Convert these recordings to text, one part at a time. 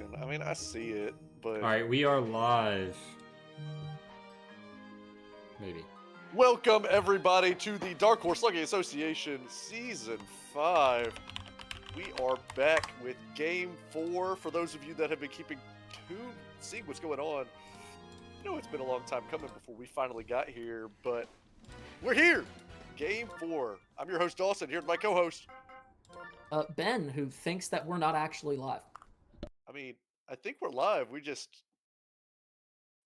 looking. I mean, I see it, but... Alright, we are live. Maybe. Welcome, everybody, to the Dark Horse Slugging Association Season 5. We are back with Game 4. For those of you that have been keeping tuned, seeing what's going on, you know it's been a long time coming before we finally got here, but we're here! Game 4. I'm your host, Dawson, here with my co-host. Ben, who thinks that we're not actually live. I mean, I think we're live.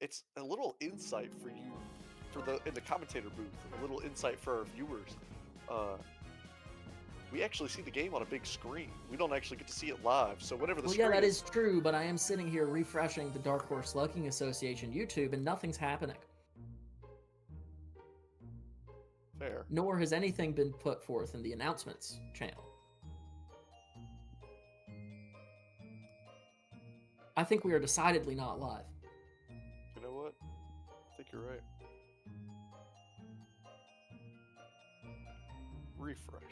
It's a little insight for you, in the commentator booth, a little insight for our viewers. We actually see the game on a big screen. We don't actually get to see it live, so whatever the screen yeah, that is true, but I am sitting here refreshing the Dark Horse Slugging Association YouTube, and nothing's happening. Fair. Nor has anything been put forth in the announcements channel. I think we are decidedly not live. You know what? I think you're right. Refresh.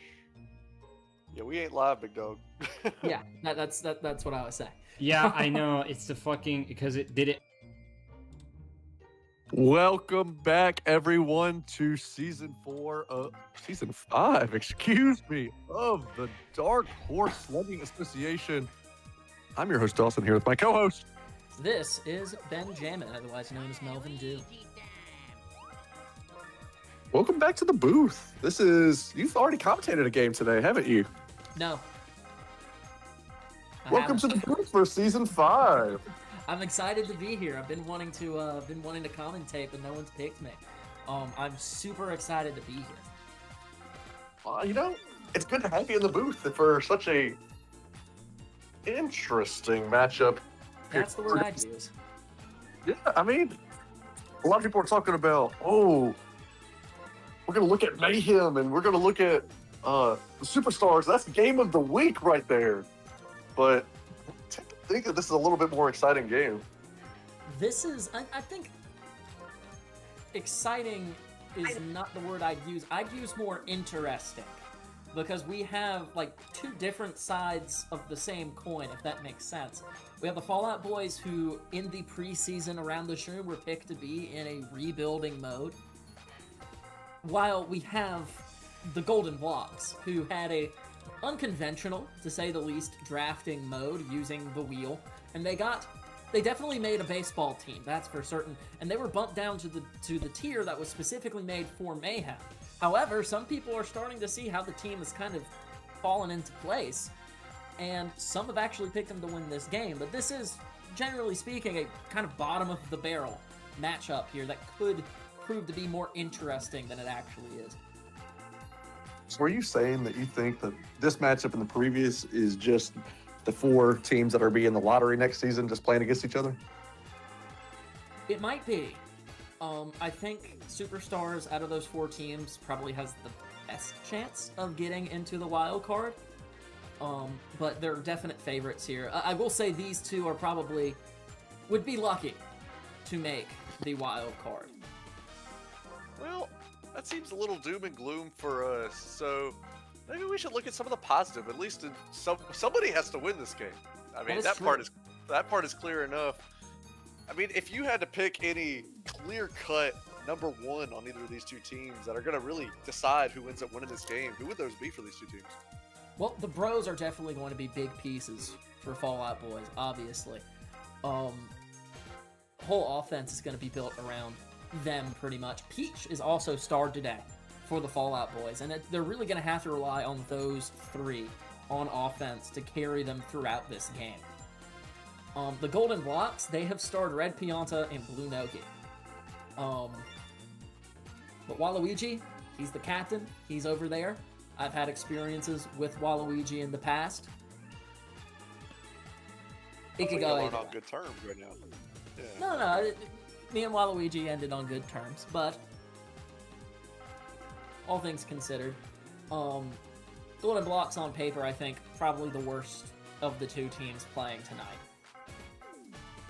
Yeah, we ain't live, big dog. Yeah, that's what I was saying. Yeah, I know. It's the fucking... because it did it... Welcome back, everyone, to Season 5, excuse me, of the Dark Horse Slugging Association. I'm your host, Dawson, here with my co-host. This is Benjamin, otherwise known as Melvin Dew. Welcome back to the booth. You've already commentated a game today, haven't you? No. Welcome to the booth for Season 5. I'm excited to be here. I've been wanting to commentate, but no one's picked me. I'm super excited to be here. It's good to have you in the booth for such a interesting matchup. That's the word I'd use. Yeah, I mean, a lot of people are talking about, we're going to look at Mayhem and we're going to look at the Superstars. That's game of the week right there. But I think that this is a little bit more exciting game. This is, I think, exciting is not the word I'd use. I'd use more interesting. Because we have, like, two different sides of the same coin, if that makes sense. We have the Fallout Boys who, in the preseason around the shroom, were picked to be in a rebuilding mode. While we have the Golden Blocks, who had a unconventional, to say the least, drafting mode using the wheel. And they definitely made a baseball team, that's for certain. And they were bumped down to the tier that was specifically made for Mayhem. However, some people are starting to see how the team has kind of fallen into place, and some have actually picked them to win this game. But this is, generally speaking, a kind of bottom-of-the-barrel matchup here that could prove to be more interesting than it actually is. So were you saying that you think that this matchup and the previous is just the four teams that are being in the lottery next season just playing against each other? It might be. I think Superstars, out of those four teams, probably has the best chance of getting into the wild card. But they're definite favorites here. I will say these two would be lucky to make the wild card. Well, that seems a little doom and gloom for us, so maybe we should look at some of the positive. At least somebody has to win this game. I mean, that part is clear enough. I mean, if you had to pick any clear-cut number one on either of these two teams that are going to really decide who ends up winning this game, who would those be for these two teams? Well, the Bros are definitely going to be big pieces for Fallout Boys, obviously. Whole offense is going to be built around them pretty much. Peach is also starred today for the Fallout Boys, and they're really going to have to rely on those three on offense to carry them throughout this game. The Golden Blocks, they have starred Red Pianta and Blue Noki. But Waluigi, he's the captain. He's over there. I've had experiences with Waluigi in the past. It could go either on way. good terms right now. Yeah. No, me and Waluigi ended on good terms, but all things considered, Golden Blocks on paper, I think, probably the worst of the two teams playing tonight.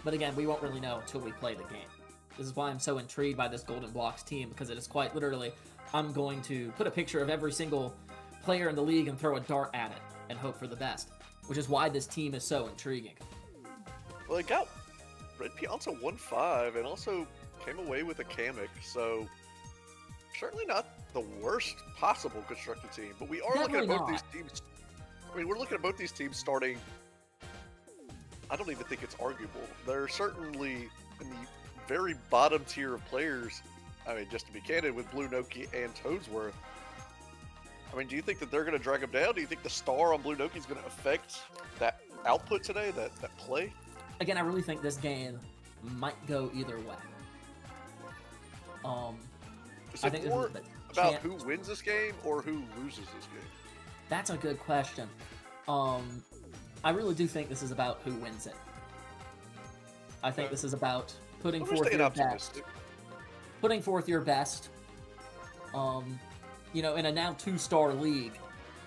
But again, we won't really know until we play the game. This is why I'm so intrigued by this Golden Blocks team, because it is quite literally, I'm going to put a picture of every single player in the league and throw a dart at it and hope for the best, which is why this team is so intriguing. Well, they got Red Pianta 1-5 and also came away with a Kamek, so certainly not the worst possible constructed team. But we are looking at Definitely both these not. teams. I mean, we're looking at both these teams starting. I don't even think it's arguable. They're certainly in the very bottom tier of players. I mean, just to be candid, with Blue Noki and Toadsworth. I mean, do you think that they're going to drag them down? Do you think the star on Blue Noki is going to affect that output today, that play? Again, I really think this game might go either way. Is I it think more this is about who wins this game or who loses this game? That's a good question. I really do think this is about who wins it. I think this is about putting forth your best. Putting forth your best. You know, in a now 2-star league,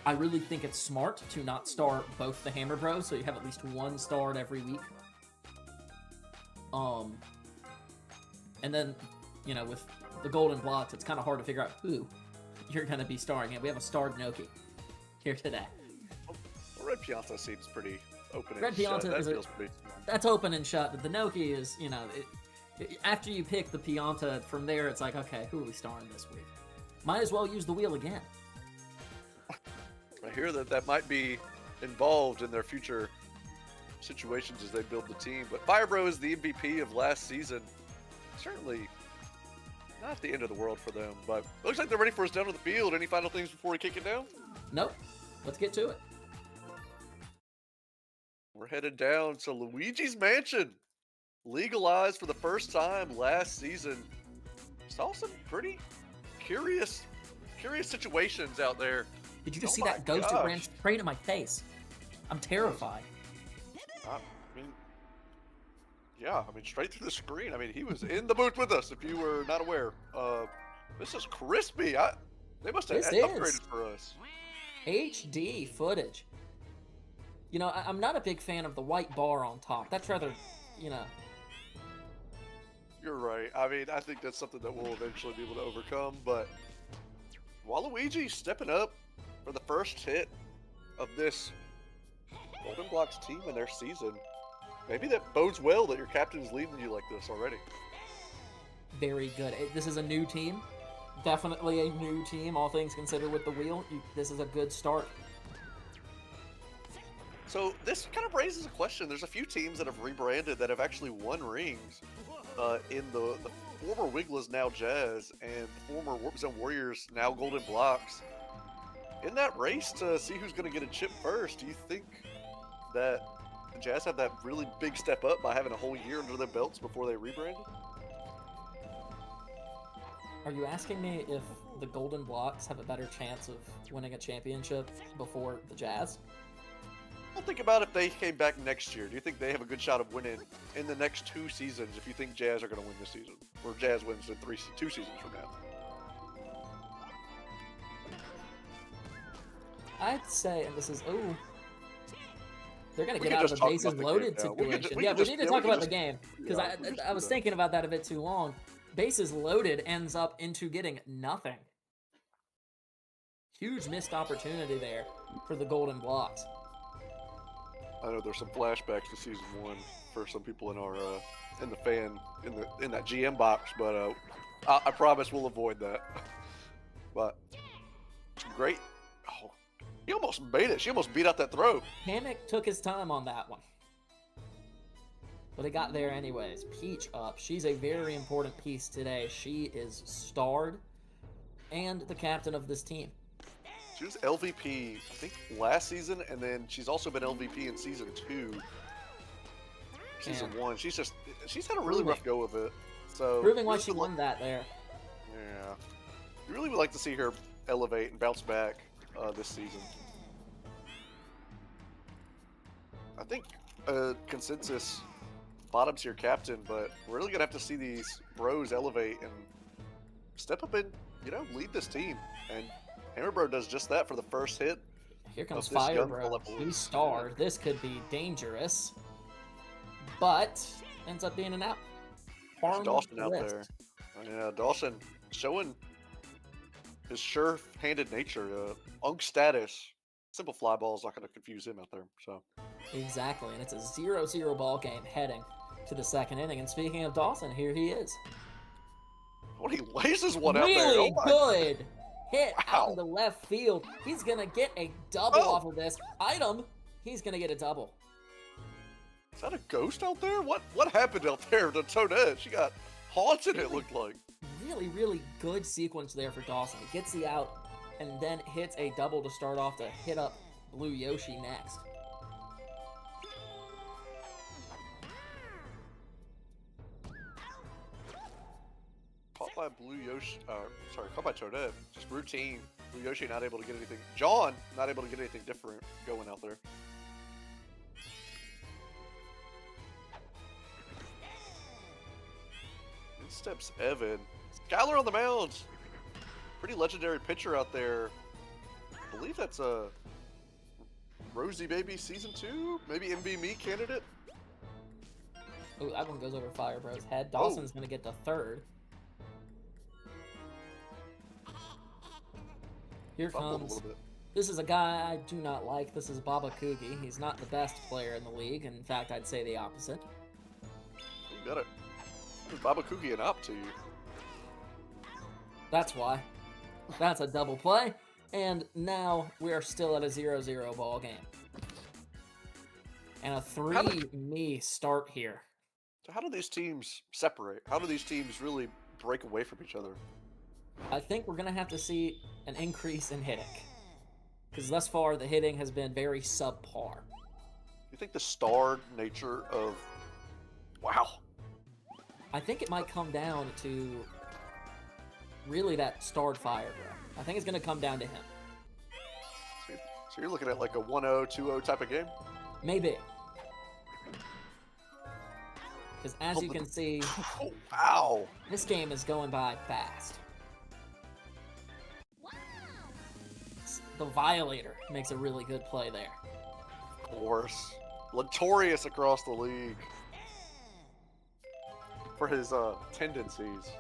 I really think it's smart to not star both the Hammer Bros, so you have at least one starred every week. And then, you know, with the golden blocks, it's kind of hard to figure out who you're going to be starring in. We have a starred Noki here today. Well, Red Pianta seems pretty open Red and shut. Pianta That is feels pretty... That's open and shut, but the Noki is, you know, after you pick the Pianta, from there it's like, okay, who are we starring this week? Might as well use the wheel again. I hear that might be involved in their future situations as they build the team. But Firebro is the MVP of last season. Certainly not the end of the world for them, but it looks like they're ready for us down on the field. Any final things before we kick it down? Nope. Let's get to it. We're headed down to Luigi's Mansion. Legalized for the first time last season. Saw some pretty curious situations out there. Did you just Oh see my that ghost that ran gosh. straight in my face? I'm terrified. I mean, yeah, I mean, straight through the screen. I mean, he was in the booth with us, if you were not aware. This is crispy. They must have This upgraded is. for us. HD footage. You know, I'm not a big fan of the white bar on top. That's rather, you know... You're right. I mean, I think that's something that we'll eventually be able to overcome, but Waluigi stepping up for the first hit of this Golden Blocks team in their season. Maybe that bodes well that your captain is leading you like this already. Very good. This is a new team. Definitely a new team, all things considered, with the wheel. This is a good start. So this kind of raises a question. There's a few teams that have rebranded that have actually won rings. In the former Wiggles, now Jazz, and the former Warp Zone Warriors, now Golden Blocks. In that race to see who's going to get a chip first, do you think that the Jazz have that really big step up by having a whole year under their belts before they rebranded? Are you asking me if the Golden Blocks have a better chance of winning a championship before the Jazz? Well, think about if they came back next year. Do you think they have a good shot of winning in the next 2 seasons if you think Jazz are going to win this season? Or Jazz wins in 2 seasons from now? I'd say, and this is, they're going to We get can out of just the talk bases about the game loaded now. situation. We Yeah, can we just- need to yeah, talk we can about just- the game, because yeah, we can just I do was that. thinking about that a bit too long. Bases loaded ends up into getting nothing. Huge missed opportunity there for the Golden Blocks. I know there's some flashbacks to season 1 for some people in our in that GM box, but I promise we'll avoid that. But great. Oh, he almost made it. She almost beat out that throw. Hammock took his time on that one. But it got there anyways. Peach up. She's a very important piece today. She is starred and the captain of this team. She was LVP, I think, last season, and then she's also been LVP in season 2. Season 1. She's had a really rough go of it. So Proving why really she would won that there. Yeah. We really would like to see her elevate and bounce back this season. I think consensus bottom tier captain, but we're really gonna have to see these bros elevate and step up and, you know, lead this team. And Hammer Bro does just that for the first hit. Here comes of this Fire young Bro. level. He's starred. This could be dangerous. But ends up being an out. There's Harm Dawson out list. there. Yeah, Dawson showing his sure-handed nature. Unk status. Simple fly ball is not going to confuse him out there. So Exactly, and it's a 0-0 ball game heading to the second inning. And speaking of Dawson, here he is. What, he lasers one out there. Really Oh my. good hit out Wow. in the left field. He's going to get a double Oh. off of this. Item, he's going to get a double. Is that a ghost out there? What happened out there to Toadette? She got haunted, it looked like. Really, really good sequence there for Dawson. He gets the out and then hits a double to start off to hit up Blue Yoshi next. Caught by Blue Yoshi, caught by Toadette. Just routine. Blue Yoshi not able to get anything. John not able to get anything different going out there. In steps Evan. Skylar on the mound. Pretty legendary pitcher out there. I believe that's a Rosie Baby Season 2? Maybe MVMe candidate? Ooh, that one goes over Fire Bro's head. Dawson's going to get the third. Here Fumbled a comes. little bit. This is a guy I do not like. This is Baba Kugi. He's not the best player in the league. In fact, I'd say the opposite. You got it. Baba Kugi an op to you. That's why. That's a double play. And now we are still at a 0-0 ball game. And a 3-me start here. So how do these teams separate? How do these teams really break away from each other? I think we're going to have to see an increase in hitting. Because thus far, the hitting has been very subpar. You think the starred nature of... Wow. I think it might come down to really that starred Fire Bro. I think it's going to come down to him. So you're looking at like a 1-0, 2-0 type of game? Maybe. Because as you can see, Oh, wow. this game is going by fast. The Violator makes a really good play there. Of course. Notorious across the league for his tendencies.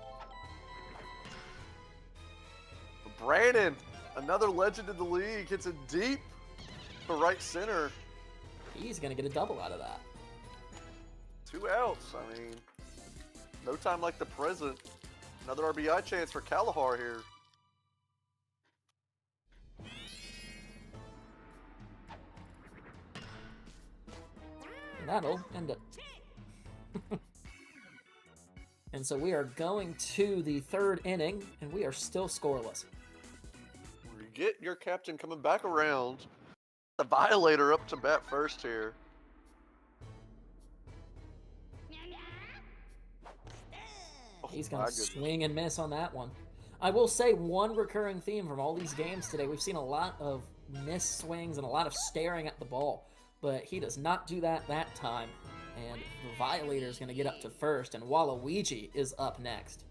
Brandon, another legend in the league, hits it deep to right center. He's going to get a double out of that. 2 outs. I mean, no time like the present. Another RBI chance for Kalahar here. And that'll end it. And so we are going to the third inning, and we are still scoreless. You get your captain coming back around. The Violator up to bat first here. Oh, He's my going to goodness. swing and miss on that one. I will say one recurring theme from all these games today, we've seen a lot of missed swings and a lot of staring at the ball, but he does not do that time. And the Violator is going to get up to first, and Waluigi is up next.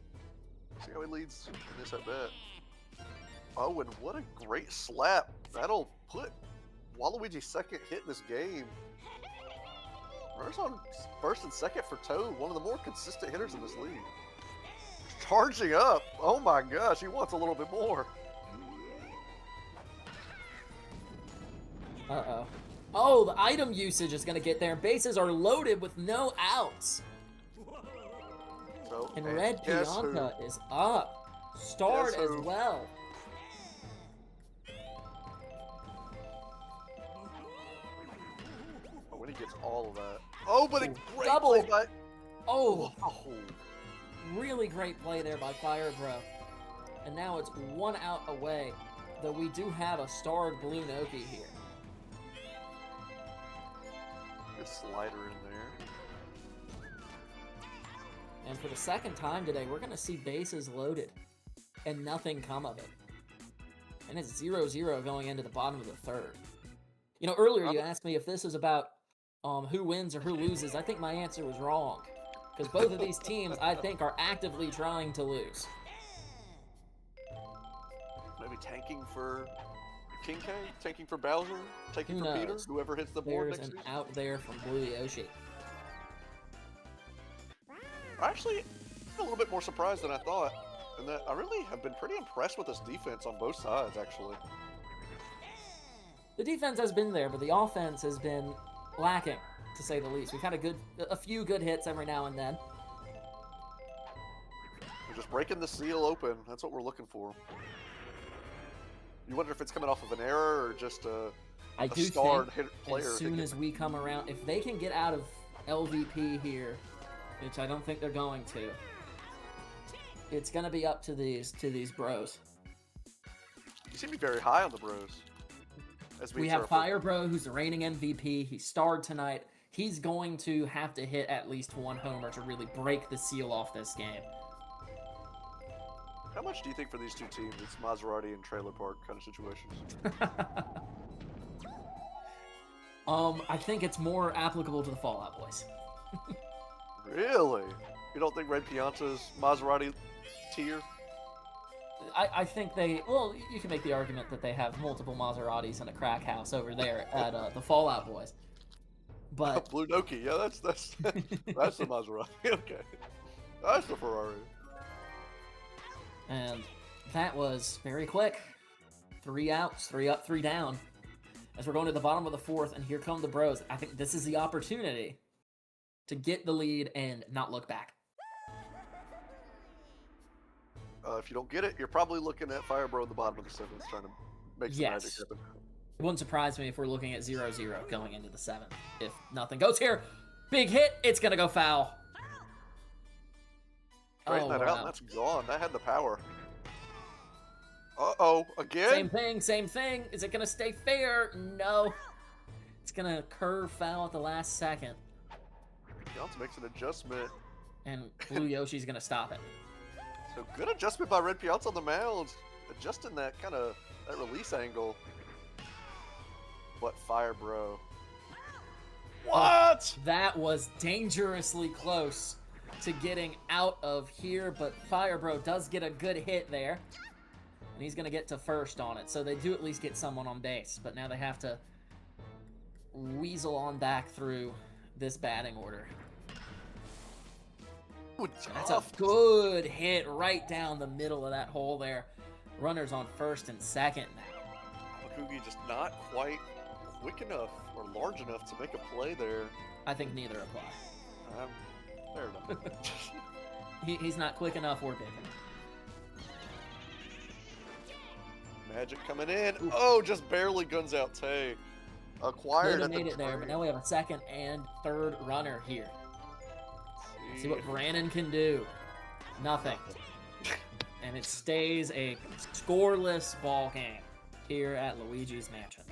See how he leads in this at bat. Oh, and what a great slap. That'll put Waluigi's second hit in this game. Runners on first and second for Toad, one of the more consistent hitters in this league. Charging up. Oh my gosh, he wants a little bit more. Uh-oh. Oh, the item usage is going to get there. Bases are loaded with no outs. So, And Red guess who? Pianta is up. Starred Guess as who? well. Oh, when he gets all of that. Oh, but a Ooh, great double. play by... Oh, Oh, really great play there by Fire Bro. And now it's 1 out away, though we do have a starred Blue Noki here. good slider in there. And for the second time today, we're going to see bases loaded and nothing come of it. And it's 0-0 going into the bottom of the third. You know, earlier you asked me if this is about who wins or who loses. I think my answer was wrong. Because both of these teams, I think, are actively trying to lose. Maybe tanking for King K? Tanking for Bowser? Tanking Who for Peter? knows? Whoever hits the board There's next an season? out there from Blue Yoshi. Actually, I'm a little bit more surprised than I thought. And that I really have been pretty impressed with this defense on both sides, actually. The defense has been there, but the offense has been lacking, to say the least. We've had a few good hits every now and then. We're just breaking the seal open. That's what we're looking for. You wonder if it's coming off of an error or just a I do starred think player. as soon as we come around, if they can get out of LVP here, which I don't think they're going to, it's gonna be up to these bros. You seem to be very high on the bros. As We have Fire Bro, who's the reigning MVP. He starred tonight. He's going to have to hit at least one homer to really break the seal off this game. How much do you think for these two teams? It's Maserati and Trailer Park kind of situations. I think it's more applicable to the Fallout Boys. Really? You don't think Red Pianta's Maserati tier? I think well, you can make the argument that they have multiple Maseratis in a crack house over there at the Fallout Boys. But Blue Noki, yeah, that's that's the Maserati. Okay, that's the Ferrari. And that was very quick. 3 outs, 3 up, 3 down. As we're going to the bottom of the 4th, and here come the bros. I think this is the opportunity to get the lead and not look back. If you don't get it, you're probably looking at Fire Bro in the bottom of the 7th trying to make some magic happen. It wouldn't surprise me if we're looking at 0-0 going into the 7th. If nothing goes here, big hit, it's going to go foul. Straighten that out, and that's gone. That had the power. Uh-oh, again? Same thing. Is it going to stay fair? No. It's going to curve foul at the last second. Pianta makes an adjustment. And Blue Yoshi's going to stop it. So good adjustment by Red Pianta on the mound. Adjusting that that release angle. But Fire Bro. What? That was dangerously close to getting out of here, but Fire Bro does get a good hit there. And he's going to get to first on it. So they do at least get someone on base, but now they have to weasel on back through this batting order. Ooh, That's a good hit right down the middle of that hole there. Runners on first and second now. Makugi just not quite quick enough or large enough to make a play there. I think neither apply. Fair enough. He's not quick enough or big enough. Magic coming in. Ooh. Oh, just barely guns out Tay. Acquired at the made it there, but now we have a second and third runner here. See what Brandon can do. Nothing. And it stays a scoreless ball game here at Luigi's Mansion.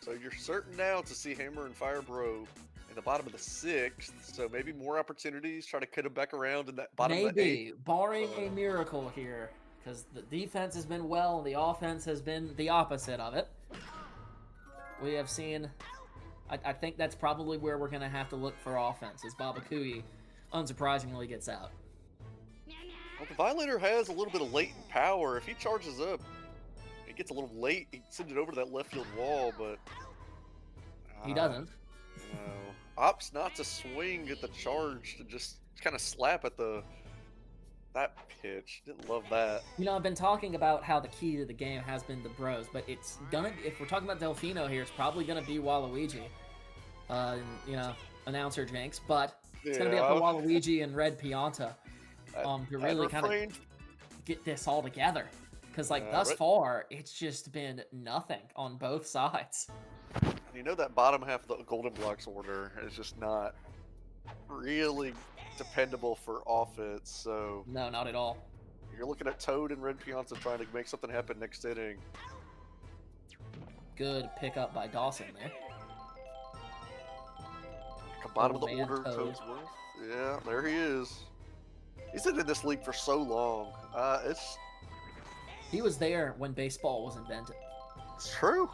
So you're certain now to see Hammer and Fire Bro in the bottom of the 6th, so maybe more opportunities, try to cut them back around in that bottom of the 8th. Maybe, barring a miracle here, because the defense has been well and the offense has been the opposite of it. We have seen... I think that's probably where we're going to have to look for offense, as Babakui unsurprisingly gets out. Well, the Violator has a little bit of latent power. If he charges up, it gets a little late. He can send it over to that left field wall, but... he doesn't. No. Opts not to swing at the charge, to just kind of slap at that pitch. Didn't love that. You know, I've been talking about how the key to the game has been the bros, but it's gonna, if we're talking about Delfino here, it's probably gonna be Waluigi. You know, announcer jinx, but it's gonna be up to Waluigi and Red Pianta to really kind of get this all together. Because, like, thus far, it's just been nothing on both sides. You know, that bottom half of the Golden Blocks order is just not really dependable for offense, so... No, not at all. You're looking at Toad and Red Pianta trying to make something happen next inning. Good pickup by Dawson there. Bottom of the order, Toadsworth. Yeah, there he is. He's been in this league for so long. He was there when baseball was invented. It's true.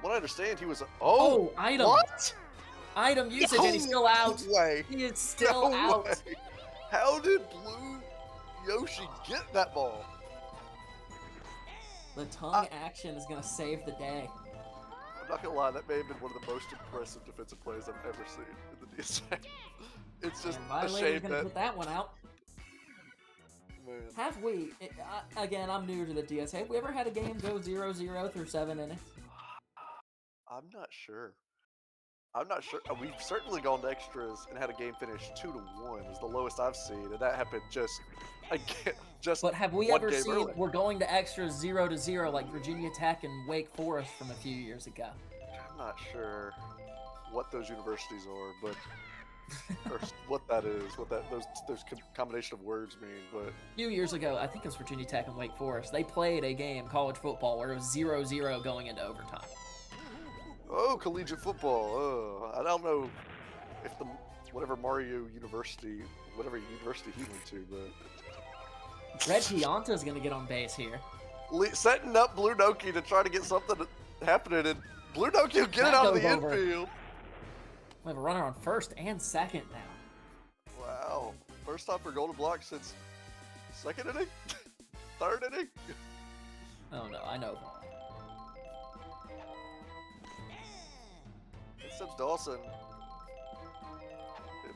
What I understand, he was... Oh, item! What? Item usage, and he's still out. Way. He is still out. Way. How did Blue Yoshi get that ball? The tongue action is going to save the day. I'm not going to lie, that may have been one of the most impressive defensive plays I've ever seen in the DSA. It's just a shame that... put that one out. man. Have we, again, I'm new to the DSA, have we ever had a game go 0-0 through 7 innings? I'm not sure. I'm not sure. We've certainly gone to extras and had a game finish 2-1 is the lowest I've seen, and that happened just But have we one ever game seen early. we're going to extras 0-0 like Virginia Tech and Wake Forest from a few years ago? I'm not sure what those universities are, but or what that is, what that those combination of words mean. But A few years ago, I think it was Virginia Tech and Wake Forest, they played a game, college football, where it was 0-0 going into overtime. oh, collegiate football. I don't know if the whatever university he went to, but Red Gianta's going to get on base here. setting up Blue Noki to try to get something happening, and Blue Noki will get That it out of the goes over. infield. We have a runner on first and second now. Wow, first time for Golden Block since second inning, third inning. Oh no, I know. Except Dawson.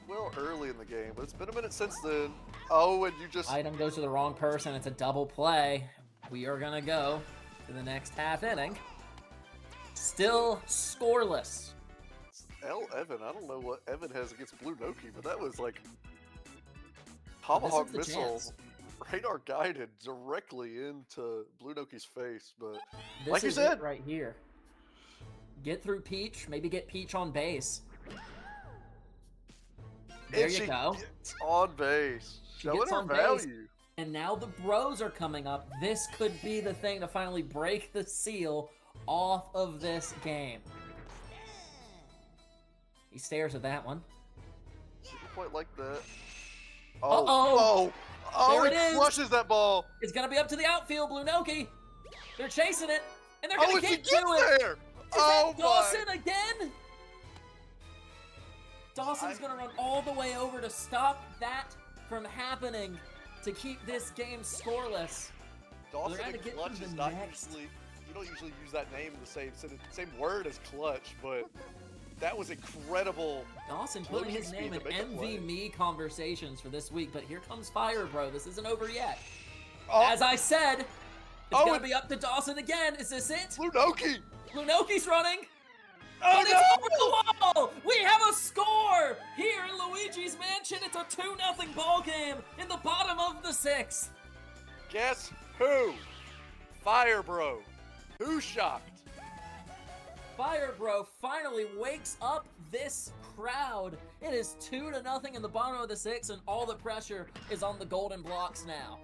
Well, early in the game, but it's been a minute since then. Oh, and you just Item goes to the wrong person. It's a double play. We are going to go to the next half inning. Still scoreless. Evan. I don't know what Evan has against Blue Noki, but that was like Tomahawk This is the missile, chance. radar guided directly into Blue Noki's face. But This like you is said, it right here. Get through Peach. Maybe get Peach on base. There and you she go. gets on base, She showing gets her on base. value. And now the bros are coming up. This could be the thing to finally break the seal off of this game. He stares at that one. She didn't quite like that. Uh-oh. Oh! There He it is. flushes that ball. It's going to be up to the outfield, Blue Noki. They're chasing it, and they're Oh, going and to she get gets to it. there. Is Oh that my! Dawson again? Dawson's going to run all the way over to stop that from happening to keep this game scoreless. Dawson They're gonna and get clutch to is the not next. usually. You don't usually use that name in the same word as clutch, but that was incredible. Dawson Blue putting his Noki name in to make a play. MV me conversations for this week, but here comes Fire Bro. This isn't over yet. Oh, As I said, it's Oh, going and- to be up to Dawson again. Is this it? Blue Noki. Blue Noki's running. Oh But it's over the wall! We have a score here in Luigi's Mansion. It's a 2-0 ball game in the bottom of the 6th. Guess who? Fire Bro. Who's shocked? Fire Bro finally wakes up this crowd. It is 2-0 in the bottom of the 6th, and all the pressure is on the Golden Blocks now.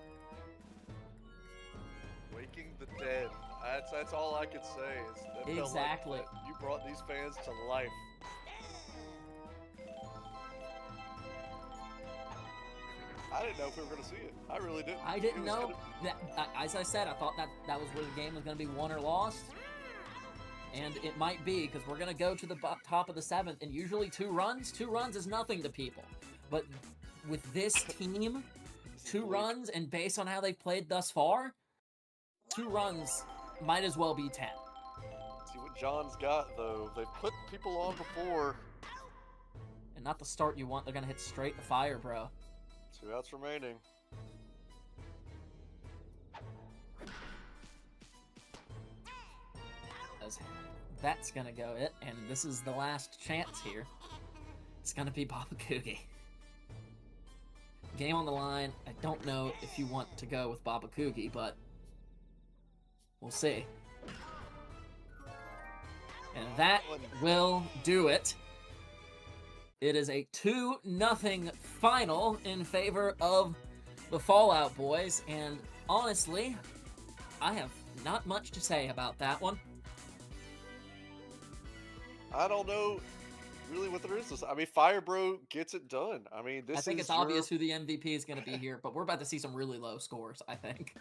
Waking the dead. That's all I could say. Is that felt like Exactly. that you brought these fans to life. I didn't know if we were going to see it. I really didn't. I It didn't was know gonna- that. As I said, I thought that was where the game was going to be won or lost, and it might be because we're going to go to the top of the 7th, and usually 2 runs is nothing to people, but with this team, 2 runs, and based on how they've played thus far, 2 runs might as well be 10. See what John's got though. They've put people on before. And not the start you want. They're going to hit straight to Fire Bro. 2 outs remaining. As that's going to go it, and this is the last chance here. It's going to be Baba Coogie. Game on the line. I don't know if you want to go with Baba Coogie, but we'll see. And that will do it. It is a 2-0 final in favor of the Fallout Boys, and honestly, I have not much to say about that one. I don't know really what there is. I mean, Fire Bro gets it done. I mean, this I think is it's obvious who the MVP is going to be here, but we're about to see some really low scores, I think.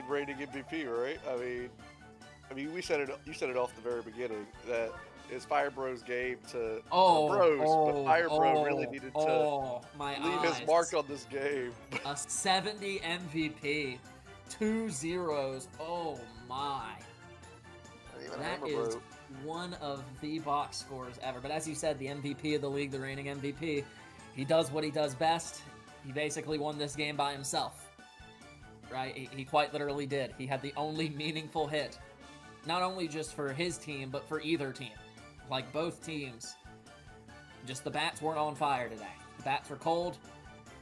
reigning MVP, right? I mean, we said it. You said it off the very beginning that it's Fire Bro's game to but Fire Bro really needed to my leave eyes. his mark on this game. A 70 MVP, 2 zeros. Oh my. Even That Hammer is Bro. one of the box scores ever. But as you said, the MVP of the league, the reigning MVP, he does what he does best. he basically won this game by himself. Right? He quite literally did. He had the only meaningful hit. Not only just for his team, but for either team. Like, both teams. Just the bats weren't on fire today. The bats were cold.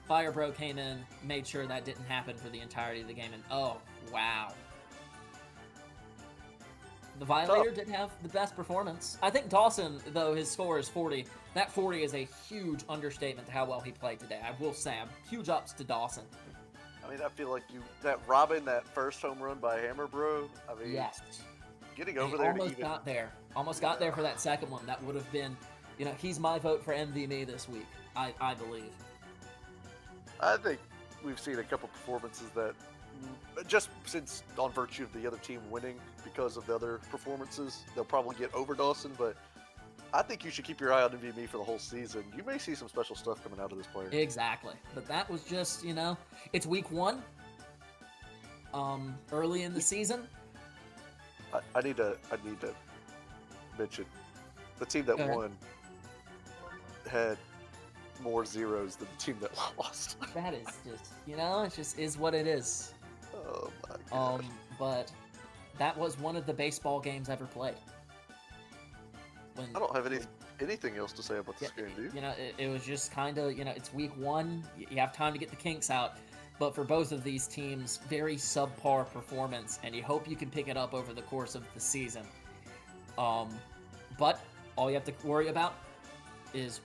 Fire Bro came in, made sure that didn't happen for the entirety of the game, and oh, wow. The Violator did have the best performance. I think Dawson, though his score is 40, that 40 is a huge understatement to how well he played today. I will say, huge ups to Dawson. I mean, I feel like that first home run by Hammer Bro, I mean, Yes. getting over there Almost got there. Almost got there for that second one. That would have been, he's my vote for MVP this week, I believe. I think we've seen a couple performances that, just since on virtue of the other team winning because of the other performances, they'll probably get over Dawson, but I think you should keep your eye on MVP for the whole season. You may see some special stuff coming out of this player. Exactly. But that was just, it's week 1. Early in the season. I need to mention the team that won had more zeros than the team that lost. That is just, it just is what it is. Oh my god. But that was one of the baseball games ever played. I don't have anything else to say about this game, dude. It was just kind of, it's week 1. You have time to get the kinks out. But for both of these teams, very subpar performance, and you hope you can pick it up over the course of the season. But all you have to worry about is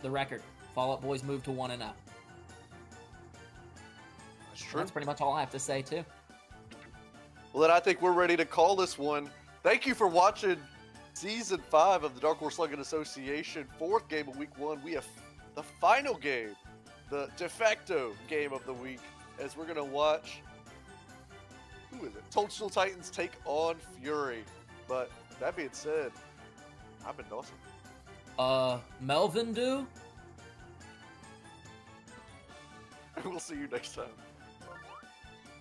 the record. Fall Out Boys moved to 1-0. That's true. That's pretty much all I have to say, too. Well, then I think we're ready to call this one. Thank you for watching Season 5 of the Dark Horse Slugging Association. 4th game of Week 1. We have the final game, the de facto game of the week, as we're going to watch, who is it? Toadstool Titans take on Fury. But that being said, I've been Dawson. Melvin do? We'll see you next time.